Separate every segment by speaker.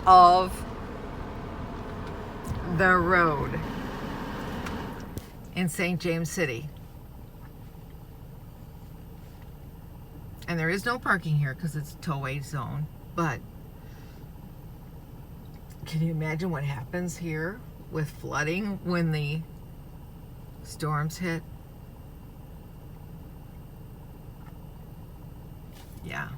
Speaker 1: of the road in St. James City. And there is no parking here because it's a tow-away zone. But can you imagine what happens here with flooding when the storms hit? Yeah.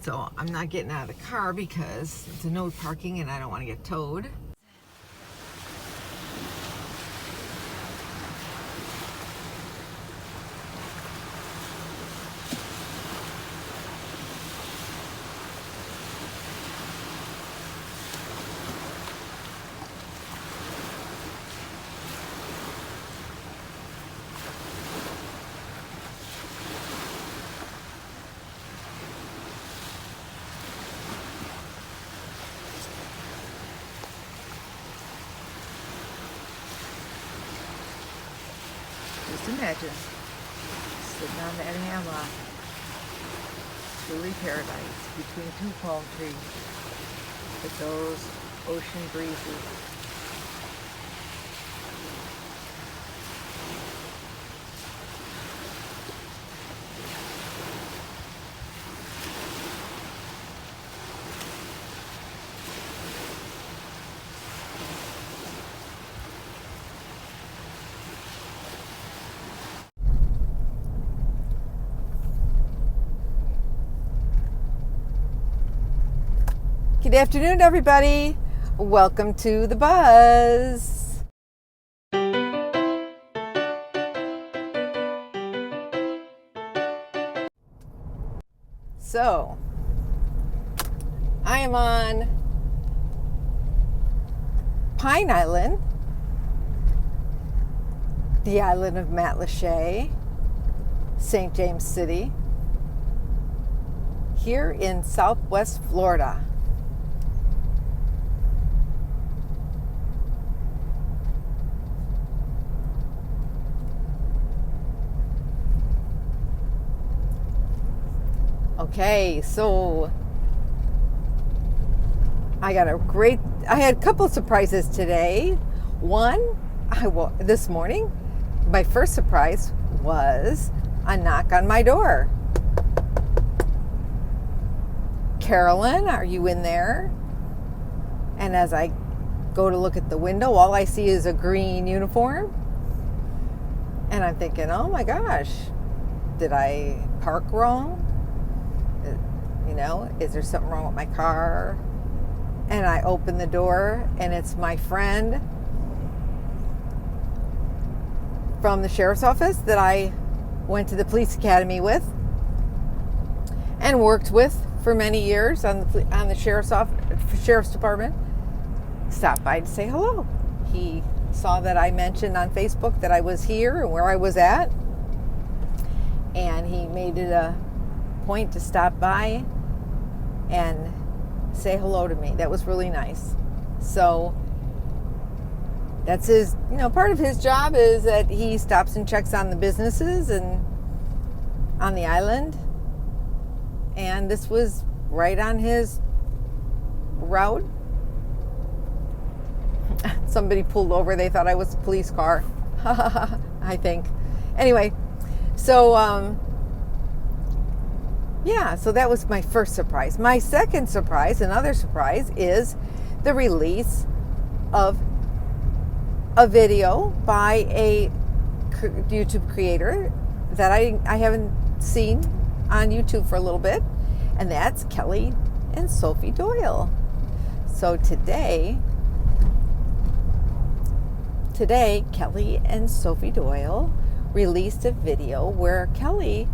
Speaker 1: So I'm not getting out of the car because it's a no parking and I don't want to get towed. Just imagine sitting on that hammock, truly paradise, between two palm trees with those ocean breezes. Good afternoon, everybody. Welcome to The Buzz. So, I am on Pine Island, the island of Matlacha, St. James City, here in Southwest Florida. Okay, so I had a couple of surprises today. One, this morning, my first surprise was a knock on my door. Carolyn, are you in there? And as I go to look at the window, all I see is a green uniform. And I'm thinking, oh my gosh, did I park wrong? You know, is there something wrong with my car? And I open the door and it's my friend from the sheriff's office that I went to the police academy with and worked with for many years on the sheriff's department. Stopped by to say hello. He saw that I mentioned on Facebook that I was here and where I was at, and he made it a point to stop by and say hello to me. That was really nice. So that's his, part of his job is that he stops and checks on the businesses and on the island. And this was right on his route. Somebody pulled over. They thought I was a police car. I think. Anyway, so yeah, so that was my first surprise. My second surprise, another surprise, is the release of a video by a YouTube creator that I haven't seen on YouTube for a little bit, and that's Kelly and Sophie Doyle. So today, Kelly and Sophie Doyle released a video where Kelly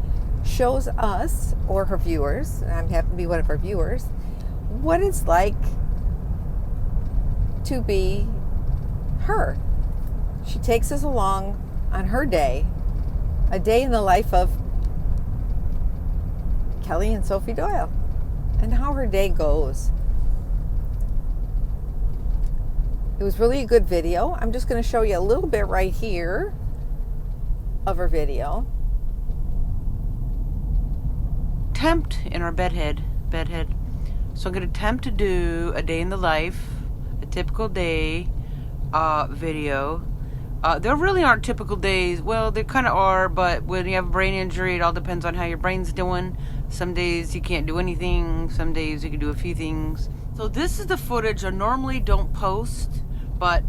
Speaker 1: shows us, or her viewers, and I happen to be one of her viewers, what it's like to be her. She takes us along on her day, a day in the life of Kelly and Sophie Doyle, and how her day goes. It was really a good video. I'm just going to show you a little bit right here of her video.
Speaker 2: Attempt in our bedhead So I'm going to attempt to do a day in the life, a typical day video. There really aren't typical days. Well, there kind of are, but when you have a brain injury, it all depends on how your brain's doing. Some days you can't do anything. Some days you can do a few things. So this is the footage I normally don't post, but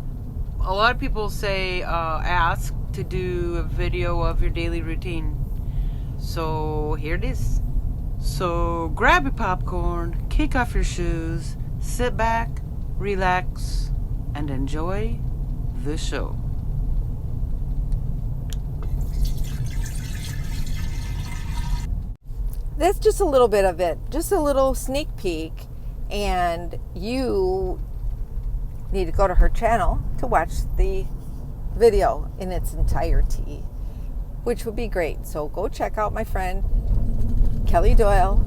Speaker 2: a lot of people say, ask to do a video of your daily routine. So here it is. So grab your popcorn, kick off your shoes, sit back, relax, and enjoy the show.
Speaker 1: That's just a little bit of it, just a little sneak peek, and you need to go to her channel to watch the video in its entirety, which would be great. So go check out my friend Kelly Doyle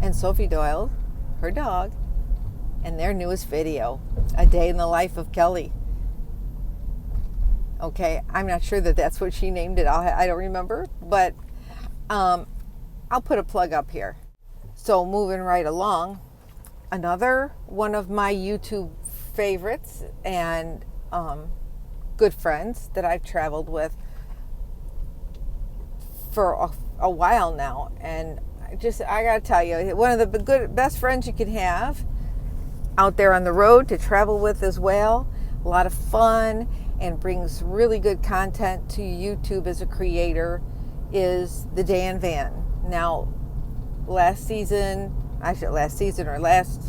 Speaker 1: and Sophie Doyle, her dog, and their newest video, A Day in the Life of Kelly. Okay, I'm not sure that that's what she named it. I don't remember, but I'll put a plug up here. So moving right along, another one of my YouTube favorites and good friends that I've traveled with for a while now, and I gotta tell you, one of the best friends you can have out there on the road to travel with as well. A lot of fun and brings really good content to YouTube as a creator is the Dan Van. Now, last winter, last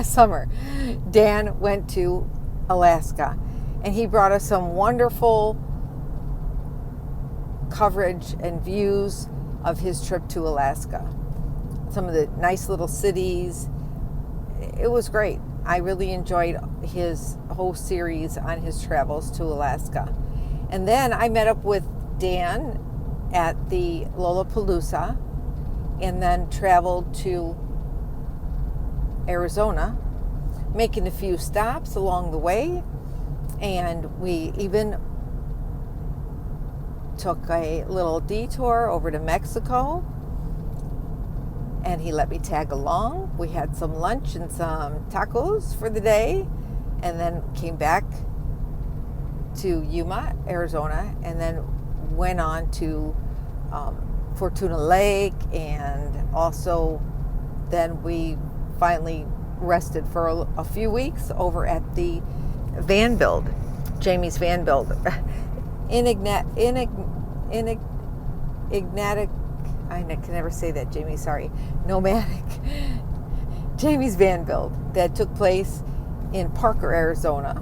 Speaker 1: summer, Dan went to Alaska, and he brought us some wonderful coverage and views of his trip to Alaska. Some of the nice little cities. It was great. I really enjoyed his whole series on his travels to Alaska. And then I met up with Dan at the Lollapalooza, and then traveled to Arizona, making a few stops along the way. And we even took a little detour over to Mexico, and he let me tag along. We had some lunch and some tacos for the day, and then came back to Yuma, Arizona, and then went on to Fortuna Lake, and also then we finally rested for a few weeks over at the van build, Jamie's van build. I can never say that, Jamie, sorry. Nomadic. Jamie's van build that took place in Parker, Arizona,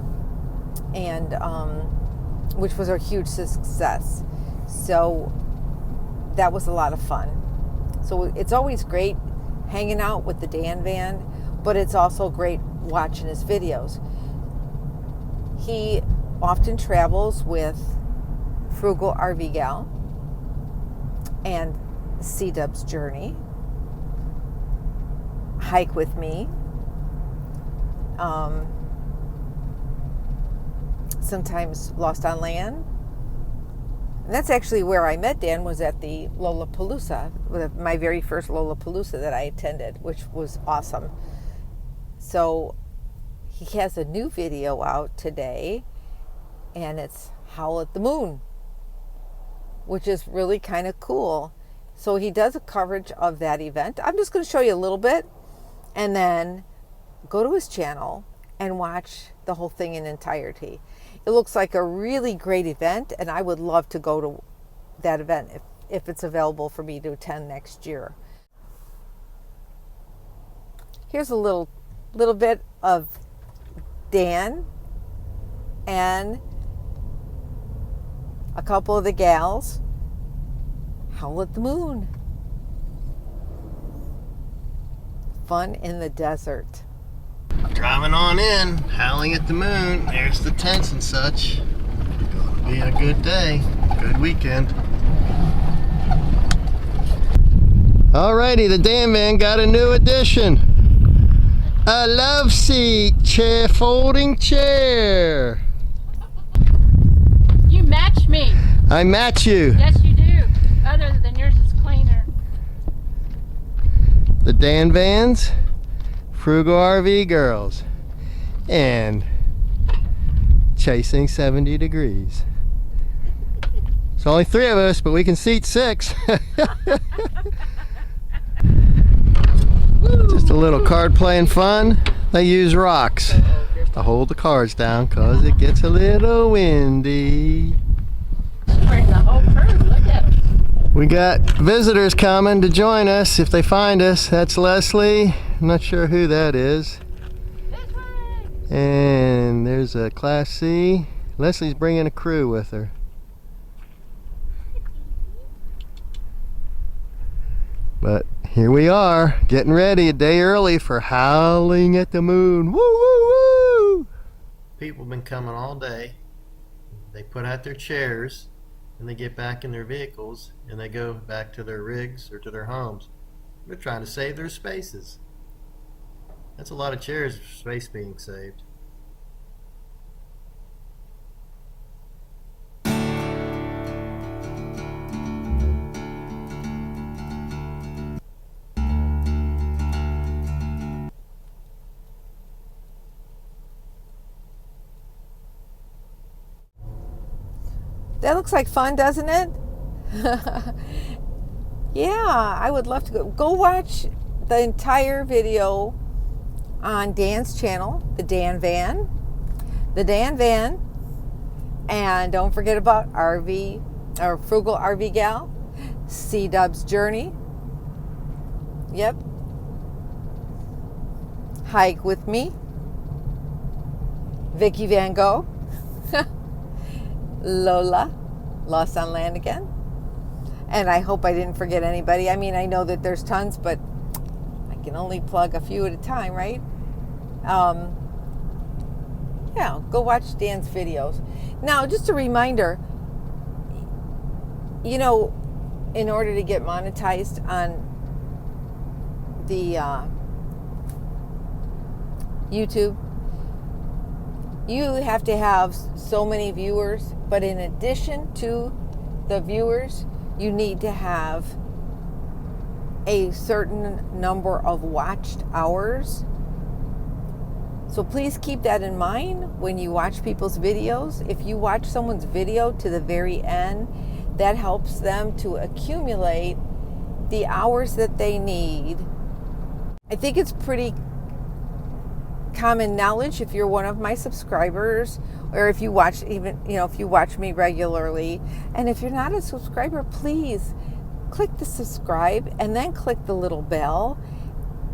Speaker 1: and which was a huge success. So that was a lot of fun. So it's always great hanging out with the Dan Van, but it's also great watching his videos. He often travels with Frugal RV Gal and C-Dub's Journey, Hike With Me, sometimes Lost on Land. And that's actually where I met Dan, was at the Lollapalooza, my very first Lollapalooza that I attended, which was awesome. So he has a new video out today, and it's Howl at the Moon, which is really kind of cool. So he does a coverage of that event. I'm just going to show you a little bit, and then go to his channel and watch the whole thing in entirety. It looks like a really great event, and I would love to go to that event if it's available for me to attend next year. Here's a little bit of Dan and a couple of the gals. Howl at the Moon. Fun in the desert.
Speaker 3: Driving on in, howling at the moon. There's the tents and such. Gonna be a good day, good weekend. Alrighty, the Dan Van got a new addition. A love seat chair, folding chair.
Speaker 4: You match me.
Speaker 3: I match you.
Speaker 4: Yes, you do. Other than yours is cleaner.
Speaker 3: The Dan Vans, Frugal RV Girls, and Chasing 70 Degrees. It's only 3 of us, but we can seat 6. Just a little card playing fun. They use rocks to hold the cards down because it gets a little windy.
Speaker 4: Bring the whole crew. Look at them.
Speaker 3: We got visitors coming to join us if they find us. That's Leslie. I'm not sure who that is.
Speaker 4: This way.
Speaker 3: And there's a Class C. Leslie's bringing a crew with her. But here we are, getting ready a day early for Howling at the Moon. Woo, woo, woo! People have been coming all day. They put out their chairs and they get back in their vehicles and they go back to their rigs or to their homes. They're trying to save their spaces. That's a lot of chairs for space being saved.
Speaker 1: That looks like fun, doesn't it? Yeah, I would love to go watch the entire video on Dan's channel, the Dan Van. And don't forget about RV, or Frugal RV Gal, C-Dub's Journey. Yep. Hike with me, Vicky Van Gogh. Lola, Lost on Land Again. And I hope I didn't forget anybody. I mean, I know that there's tons, but I can only plug a few at a time, right? Yeah, go watch Dan's videos. Now, just a reminder, you know, in order to get monetized on the YouTube, you have to have so many viewers, but in addition to the viewers, you need to have a certain number of watched hours. So please keep that in mind when you watch people's videos. If you watch someone's video to the very end, that helps them to accumulate the hours that they need. I think it's pretty common knowledge if you're one of my subscribers, or if you watch, even, you know, if you watch me regularly. And if you're not a subscriber, please click the subscribe and then click the little bell,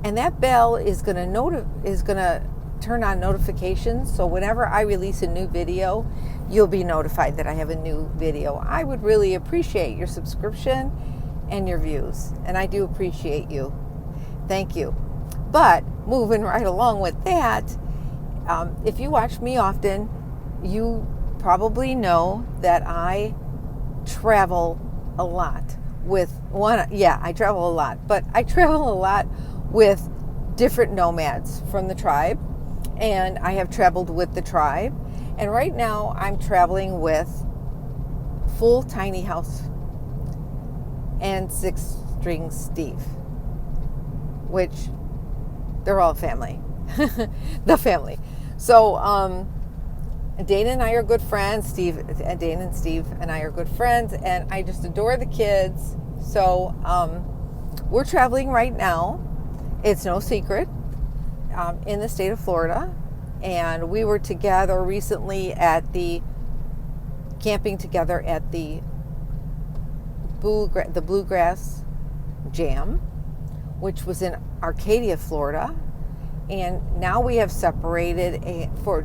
Speaker 1: and that bell is going to turn on notifications, so whenever I release a new video, you'll be notified that I have a new video. I would really appreciate your subscription and your views, and I do appreciate you. Thank you. But moving right along with that, if you watch me often, you probably know that I travel a lot with I travel a lot, but I travel a lot with different nomads from the tribe, and I have traveled with the tribe, and right now I'm traveling with Full Tiny House and Six String Steve, which they're all family. The family. So Dana and I are good friends. Dana and Steve and I are good friends, and I just adore the kids. So we're traveling right now. It's no secret, in the state of Florida, and we were together recently camping together at the Bluegrass Jam, which was in Arcadia, Florida. And now we have separated for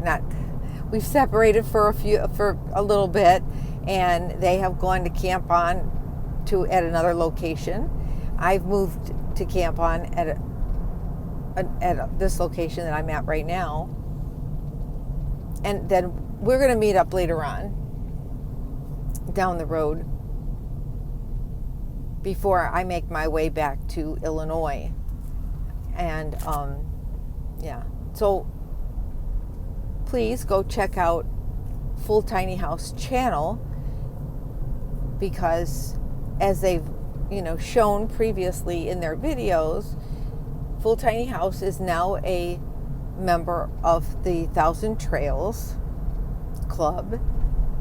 Speaker 1: a little bit, and they have gone to camp on at another location. I've moved to camp on at this location that I'm at right now, and then we're going to meet up later on down the road before I make my way back to Illinois. And so please go check out Full Tiny House channel. because as they've, shown previously in their videos, Full Tiny House is now a member of the 1,000 Trails Club,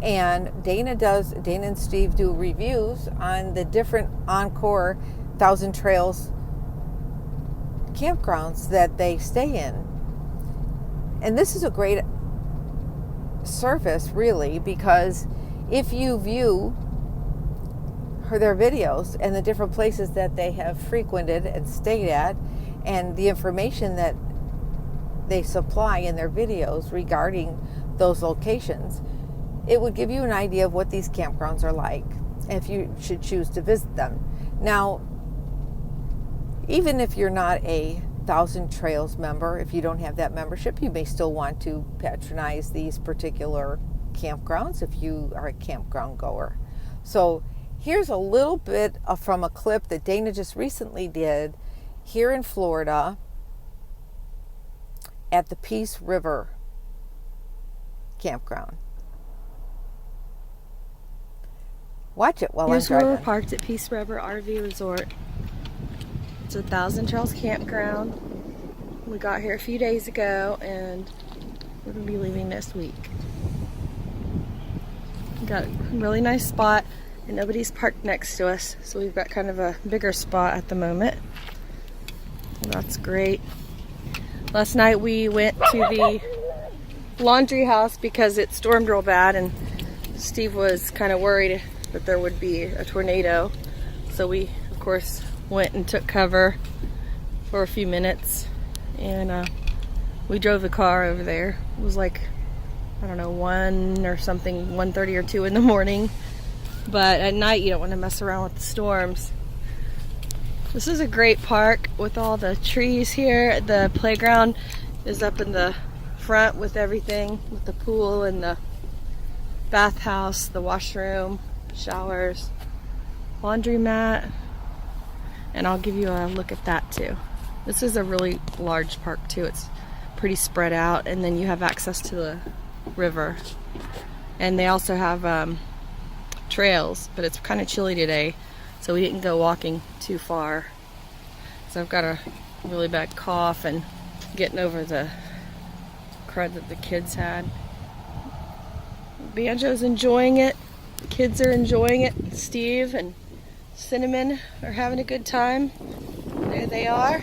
Speaker 1: and Dana and Steve do reviews on the different Encore 1,000 Trails campgrounds that they stay in. And this is a great service, really, because if you view their videos and the different places that they have frequented and stayed at, and the information that they supply in their videos regarding those locations, it would give you an idea of what these campgrounds are like, if you should choose to visit them. Now, even if you're not a 1,000 Trails member, if you don't have that membership, you may still want to patronize these particular campgrounds if you are a campground goer. So here's a little bit from a clip that Dana just recently did here in Florida at the Peace River campground. Watch it while
Speaker 5: Here's
Speaker 1: I'm driving.
Speaker 5: where we're parked at Peace River RV Resort. It's a 1,000 Trails campground. We got here a few days ago and we're going to be leaving next week. We got a really nice spot and nobody's parked next to us, so we've got kind of a bigger spot at the moment. And that's great. Last night we went to the laundry house because it stormed real bad and Steve was kind of worried that there would be a tornado. So we, of course, went and took cover for a few minutes and we drove the car over there. It was like, I don't know, 1:30 or 2 in the morning. But at night you don't want to mess around with the storms. This is a great park with all the trees here. The playground is up in the front with everything, with the pool and the bathhouse, the washroom, showers, laundromat, and I'll give you a look at that too. This is a really large park too. It's pretty spread out, and then you have access to the river. And they also have trails, but it's kind of chilly today, so we didn't go walking too far. So I've got a really bad cough and getting over the crud that the kids had. Banjo's enjoying it. The kids are enjoying it. Steve and Cinnamon are having a good time. There they are.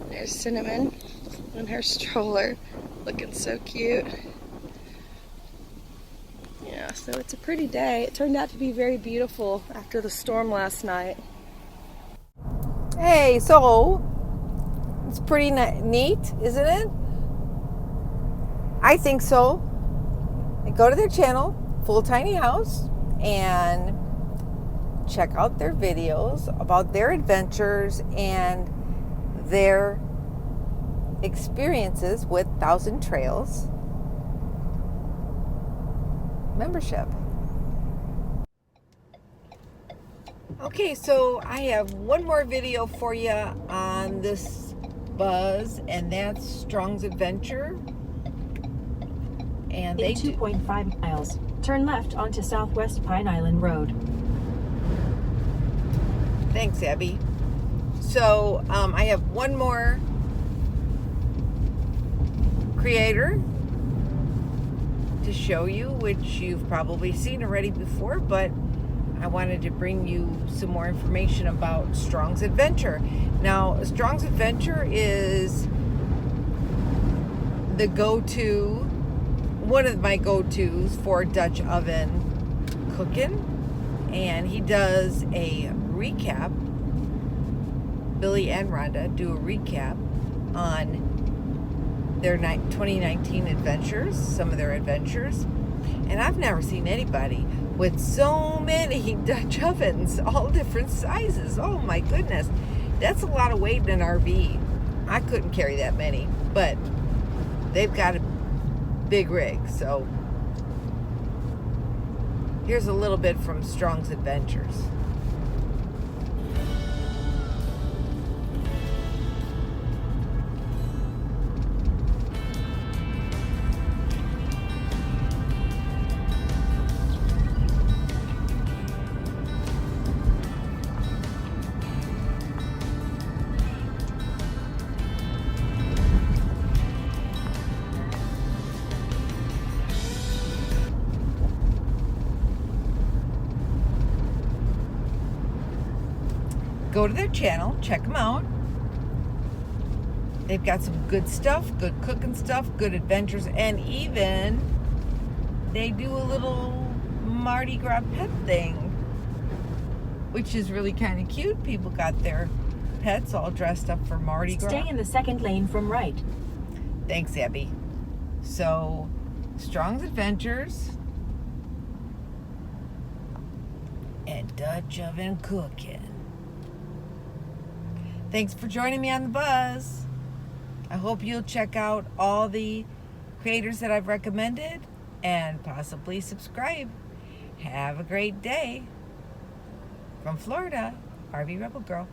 Speaker 5: There's Cinnamon in her stroller, looking so cute. Yeah, so it's a pretty day. It turned out to be very beautiful after the storm last night.
Speaker 1: Hey, so it's pretty neat, isn't it? I think so. Go to their channel, Full Tiny House, and check out their videos about their adventures and their experiences with 1,000 Trails membership. Okay, so I have one more video for you on this buzz, and that's Strong's Adventure. And
Speaker 6: In 2.5 miles, turn left onto Southwest Pine Island Road.
Speaker 1: Thanks, Abby. So I have one more creator to show you, which you've probably seen already before, but I wanted to bring you some more information about Strong's Adventure. Now, Strong's Adventure is the go-to, one of my go-tos for Dutch oven cooking, and he does a recap. Billy and Rhonda do a recap on their 2019 adventures, some of their adventures, and I've never seen anybody with so many Dutch ovens, all different sizes. Oh my goodness, that's a lot of weight in an RV. I couldn't carry that many, but they've got a big rig. So here's a little bit from Strong's Adventures. go to their channel, check them out. They've got some good stuff, good cooking stuff, good adventures, and even they do a little Mardi Gras pet thing, which is really kind of cute. People got their pets all dressed up for Mardi Gras.
Speaker 6: Stay in the second lane from right.
Speaker 1: Thanks, Abby. So, Strong's Adventures and Dutch Oven Cooking. Thanks for joining me on the buzz. I hope you'll check out all the creators that I've recommended and possibly subscribe. Have a great day. From Florida, RVRebel Girl.